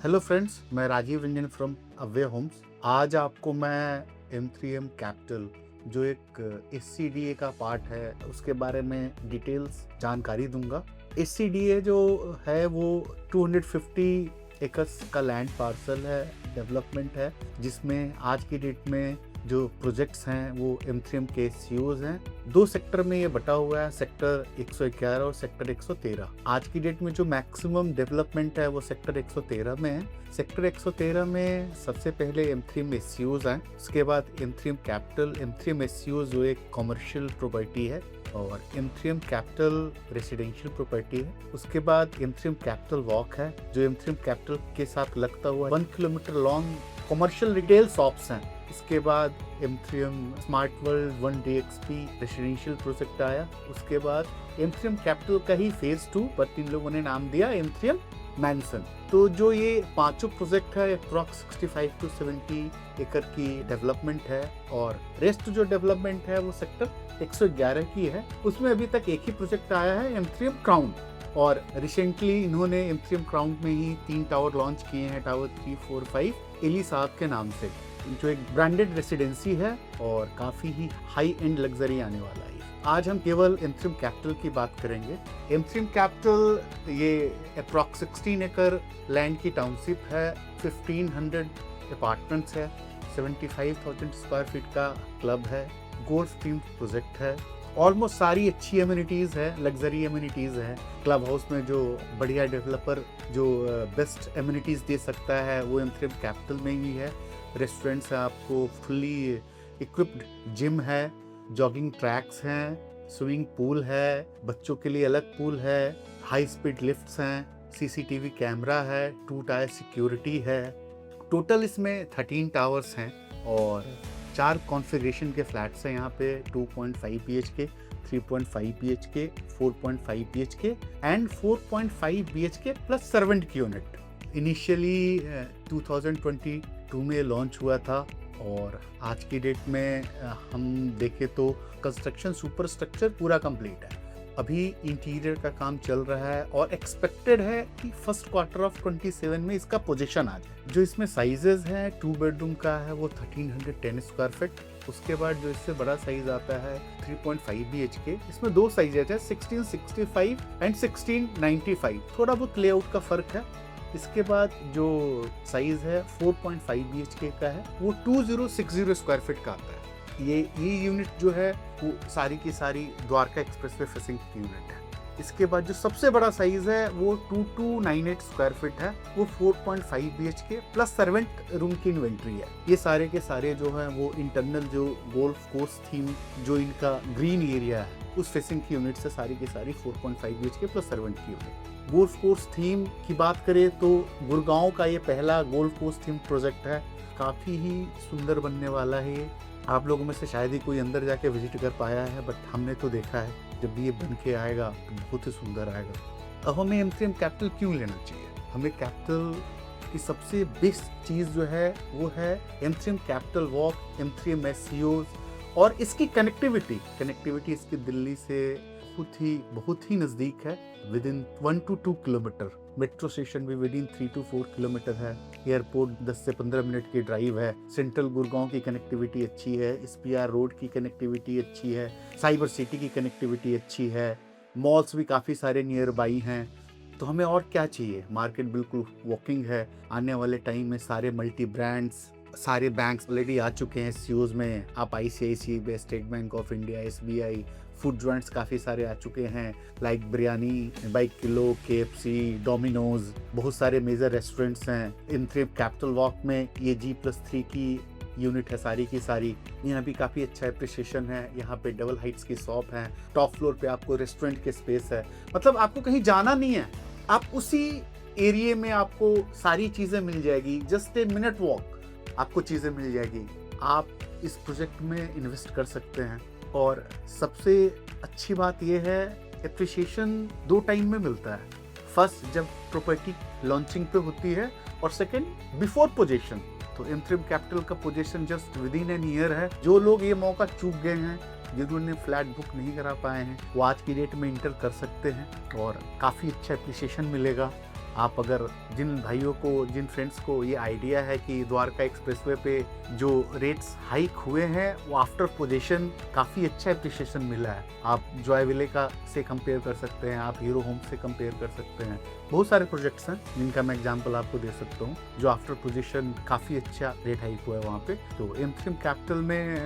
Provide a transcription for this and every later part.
Hello friends, मैं Rajeev Ranjan from away homes. आज आपको मैं M3M कैपिटल जो एक SCDA का पार्ट है उसके बारे में डिटेल्स जानकारी दूंगा। SCDA जो है वो 250 एकर्स का लैंड पार्सल है, डेवलपमेंट है, जिसमें आज की डेट में जो प्रोजेक्ट्स हैं वो M3M के SCOs हैं। दो सेक्टर में ये बटा हुआ है, सेक्टर 111 और सेक्टर 113। आज की डेट में जो मैक्सिमम डेवलपमेंट है वो सेक्टर 113 में है। सेक्टर 113 में सबसे पहले M3M SCOs हैं, उसके बाद M3M कैपिटल, M3M SCOs जो एक कॉमर्शियल प्रॉपर्टी है, और M3M कैपिटल रेसिडेंशियल प्रॉपर्टी है। उसके बाद M3M कैपिटल वॉक है जो M3M कैपिटल के साथ लगता हुआ 1 kilometre long commercial retail shops हैं। इसके बाद M3M smart world 1DXP residential project आया। उसके बाद M3M कैपिटल का ही फेज 2, बट इन लोगों ने नाम दिया M3M मैंसन। तो जो ये पांचों प्रोजेक्ट है अप्रॉक्स 65 to 70 एकड़ की डेवलपमेंट है, और रेस्ट जो डेवलपमेंट है वो सेक्टर 111 की है। उसमें अभी तक एक ही प्रोजेक्ट आया है, M3M क्राउन, और रिसेंटली इन्होंने M3M क्राउन में ही 3 टावर लॉन्च किए हैं, टावर 3, 4, 5 एली साहब के नाम से, जो एक ब्रांडेड रेसिडेंसी है और काफ़ी ही हाई एंड लग्जरी आने वाला है। आज हम केवल M3M कैपिटल की बात करेंगे। M3M कैपिटल ये अप्रॉक्स 16 एकड़ लैंड की टाउनशिप है, 1500 अपार्टमेंट्स है, 75,000 स्क्वायर फीट का क्लब है, गोल्फ टीम प्रोजेक्ट है। ऑलमोस्ट सारी अच्छी एमिनिटीज़ है, लग्जरी एमिनिटीज़ है। क्लब हाउस में जो बढ़िया डेवलपर जो बेस्ट एमिनिटीज़ दे सकता है वो M3M कैपिटल में ही है। रेस्टोरेंट्स है, आपको फुल्ली इक्विप्ड जिम है, जॉगिंग ट्रैक्स हैं, स्विमिंग पूल है, बच्चों के लिए अलग पूल है, हाई स्पीड लिफ्ट्स हैं, CCTV कैमरा है, 2 टायर सिक्योरिटी है। टोटल इसमें 13 टावर्स हैं और 4 कॉन्फ़िगरेशन के फ्लैट्स हैं यहाँ पे, 2.5 BHK, 3.5 BHK, 4.5 BHK and 4.5 BHK plus servant की यूनिट। इनिशियली 2022 में लॉन्च हुआ था, और आज की डेट में हम देखें तो कंस्ट्रक्शन सुपर स्ट्रक्चर पूरा कंप्लीट है। अभी इंटीरियर का काम चल रहा है और एक्सपेक्टेड है कि फर्स्ट क्वार्टर ऑफ 27 में इसका पोजीशन आ जाए। जो इसमें साइजेस हैं, 2 बेडरूम का है वो 1310 स्क्वायर फीट। उसके बाद जो इससे बड़ा साइज आता है 3.5 BHK। इसमें 2 साइजेस है, 1665 एंड 1695। थोड़ा बहुत लेआउट का फर्क है। इसके बाद जो साइज है 4.5 BHK का है वो 2060 स्क्वायर फीट का आता है। ये यूनिट जो है वो सारी की सारी द्वारका एक्सप्रेसवे फेसिंग की यूनिट है। इसके बाद जो सबसे बड़ा साइज है वो 2298 स्क्वायर फीट है, वो 4.5 BHK प्लस सर्वेंट रूम की इन्वेंट्री है। ये सारे के सारे जो है वो इंटरनल जो गोल्फ कोर्स थीम जो इनका ग्रीन एरिया है उस फेसिंग की यूनिट से सारी की सारी 4.5 BHK प्लस सर्वेंट की यूनिट। गोल्फ कोर्स थीम की बात करें तो गुड़गांव का ये पहला गोल्फ कोर्स थीम प्रोजेक्ट है। काफ़ी ही सुंदर बनने वाला है ये। आप लोगों में से शायद ही कोई अंदर जाके विजिट कर पाया है, बट हमने तो देखा है। जब भी ये बन के आएगा तो बहुत ही सुंदर आएगा। अब हमें M3M कैपिटल क्यों लेना चाहिए? हमें कैपिटल की सबसे बेस्ट चीज़ जो है वो है M3M capital walk, M3M SCOs और इसकी कनेक्टिविटी इसकी दिल्ली से बहुत ही नज़दीक है, with in 1 to 2 kilometre. Metro station भी विद इन 3 to 4 किलोमीटर है। एयरपोर्ट 10 से 15 मिनट की ड्राइव है। सेंट्रल गुड़गांव की कनेक्टिविटी अच्छी है, SPR रोड की कनेक्टिविटी अच्छी है, साइबर सिटी की कनेक्टिविटी अच्छी है, मॉल्स भी काफ़ी सारे नियर बाई हैं। तो हमें और क्या चाहिए? मार्केट बिल्कुल वॉकिंग है। आने वाले टाइम में सारे मल्टी ब्रांड्स, सारे बैंक्स ऑलरेडी आ चुके हैं SCOs में। आप ICICI, state bank of India, SBI, food joints काफ़ी सारे आ चुके हैं, like biryani by kilo, KFC, Domino's, बहुत सारे मेजर रेस्टोरेंट्स हैं। M3M कैपिटल वॉक में ये G+3 की यूनिट है सारी की सारी। यहाँ भी काफ़ी अच्छा एप्रिसिएशन है। यहाँ पे डबल हाइट्स की शॉप है, टॉप फ्लोर पे आपको रेस्टोरेंट के स्पेस है। मतलब आपको कहीं जाना नहीं है, आप उसी एरिया में आपको सारी चीज़ें मिल जाएगी। जस्ट ए मिनट वॉक आपको चीज़ें मिल जाएगी। आप इस प्रोजेक्ट में इन्वेस्ट कर सकते हैं। और सबसे अच्छी बात यह है, एप्रिसिएशन 2 टाइम में मिलता है। फर्स्ट जब प्रॉपर्टी लॉन्चिंग पे होती है, और सेकंड बिफोर पोजीशन। तो M3M कैपिटल का position just with in an year है। जो लोग ये मौका चूक गए हैं, जिन्होंने फ्लैट बुक नहीं करा पाए हैं, वो आज की डेट में इंटर कर सकते हैं और काफ़ी अच्छा एप्रिसिएशन मिलेगा। आप अगर जिन भाइयों को, जिन फ्रेंड्स को ये आइडिया है कि द्वारका एक्सप्रेसवे पे जो रेट्स हाइक हुए हैं वो आफ्टर पोजीशन काफ़ी अच्छा एप्रिसिएशन मिला है। आप जॉय विले का से कंपेयर कर सकते हैं, आप हीरो होम से कंपेयर कर सकते हैं। बहुत सारे प्रोजेक्ट्स हैं जिनका मैं एग्जांपल आपको दे सकता हूँ जो आफ्टर पोजीशन काफ़ी अच्छा रेट हाइक हुआ है वहाँ पे। तो M3M कैपिटल में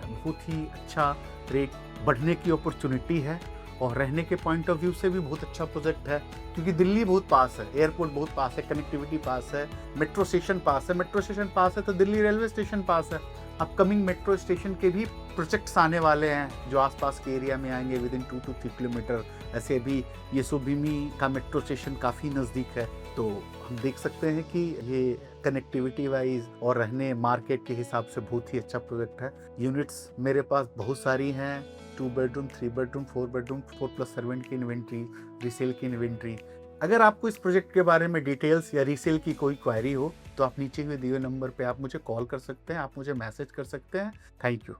बहुत ही अच्छा रेट बढ़ने की अपॉर्चुनिटी है और रहने के पॉइंट ऑफ व्यू से भी बहुत अच्छा प्रोजेक्ट है, क्योंकि दिल्ली बहुत पास है, एयरपोर्ट बहुत पास है, कनेक्टिविटी पास है, मेट्रो स्टेशन पास है। मेट्रो स्टेशन पास है तो दिल्ली रेलवे स्टेशन पास है। अपकमिंग मेट्रो स्टेशन के भी प्रोजेक्ट्स आने वाले हैं जो आसपास के एरिया में आएंगे विद इन 2 to 3 किलोमीटर। ऐसे भी ये सुबीमी का मेट्रो स्टेशन काफ़ी नज़दीक है, तो हम देख सकते हैं कि ये कनेक्टिविटी वाइज और रहने मार्केट के हिसाब से बहुत ही अच्छा प्रोजेक्ट है। यूनिट्स मेरे पास बहुत सारी हैं, 2 बेडरूम, 3 बेडरूम, 4 बेडरूम, 4+ सर्वेंट की इन्वेंट्री, रीसेल की इन्वेंट्री। अगर आपको इस प्रोजेक्ट के बारे में डिटेल्स या रीसेल की कोई क्वेरी हो तो आप नीचे हुए दिए नंबर पे आप मुझे कॉल कर सकते हैं, आप मुझे मैसेज कर सकते हैं। Thank you.